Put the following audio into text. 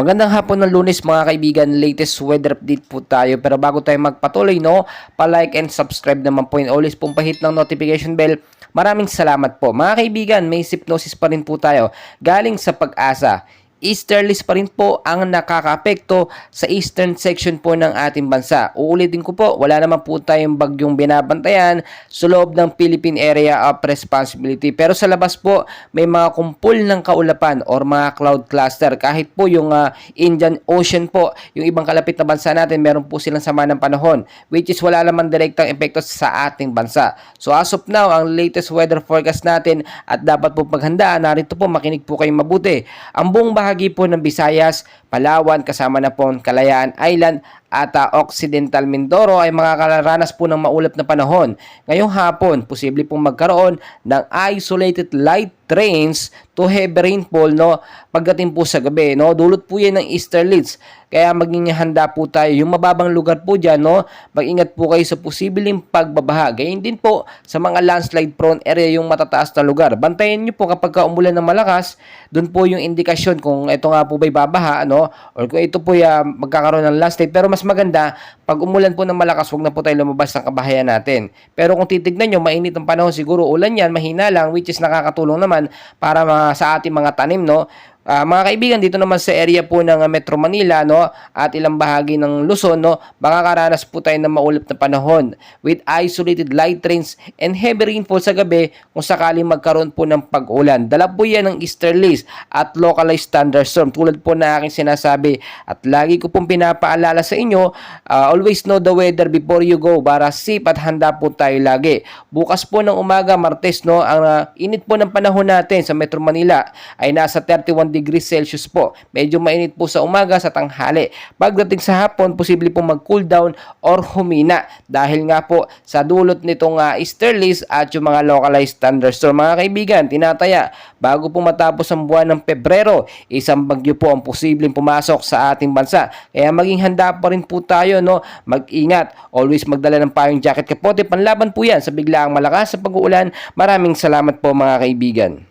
Magandang hapon ng Lunes mga kaibigan, latest weather update po tayo. Pero bago tayo magpatuloy, pa-like and subscribe naman po and always pong pahit ng notification bell. Maraming salamat po. Mga kaibigan, may hypnosis pa rin po tayo galing sa Pag-asa. Easterlies pa rin po ang nakakaapekto sa eastern section po ng ating bansa. Uulitin ko po, wala naman po tayong bagyong binabantayan sa loob ng Philippine Area of Responsibility. Pero sa labas po, may mga kumpul ng kaulapan or mga cloud cluster. Kahit po yung Indian Ocean po, yung ibang kalapit na bansa natin, meron po silang sama ng panahon, which is wala naman direktang epekto sa ating bansa. So as of now, ang latest weather forecast natin at dapat po maghandaan, narito po, makinig po kayong mabuti. Ang buong bahagi po ng Visayas, Palawan, kasama na po Kalayaan Island at Occidental Mindoro ay makakaranas po ng maulap na panahon. Ngayong hapon, posible pong magkaroon ng isolated light rains to heavy rainfall pagdating po sa gabi. Dulot po yan ng easterlies. Kaya maging handa po tayo. Yung mababang lugar po dyan, mag-ingat po kayo sa posibleng pagbabaha. Gayun din po sa mga landslide prone area, yung matataas na lugar. Bantayan nyo po kapag umulan ng malakas, dun po yung indikasyon kung ito nga po ba'y babaha, or kung ito po magkakaroon ng landslide. Pero mas maganda, pag umulan po ng malakas, huwag na po tayo lumabas ng kabahayan natin. Pero kung titignan nyo, mainit ang panahon, siguro ulan yan, mahina lang, which is nakakatulong naman para sa ating mga tanim, mga kaibigan, dito naman sa area po ng Metro Manila, at ilang bahagi ng Luzon, makakaranas po tayo ng maulap na panahon with isolated light rains and heavy rainfall sa gabi kung sakaling magkaroon po ng pag-ulan. Dala po yan ng easterlies at localized thunderstorm tulad po na aking sinasabi. At lagi ko pong pinapaalala sa inyo, always know the weather before you go para safe at handa po tayo lagi. Bukas po ng umaga, Martes, ang init po ng panahon natin sa Metro Manila ay nasa 31 degrees Celsius po. Medyo mainit po sa umaga, sa tanghali. Pagdating sa hapon, posible po mag-cool down or humina dahil nga po sa dulot nitong easterlies at yung mga localized thunderstorm. Mga kaibigan, tinataya, bago po matapos ang buwan ng Pebrero, isang bagyo po ang posibleng pumasok sa ating bansa. Kaya maging handa pa rin po tayo, mag-ingat. Always magdala ng payong jacket, kapote, panlaban po yan sa biglaang malakas sa pag-uulan. Maraming salamat po mga kaibigan.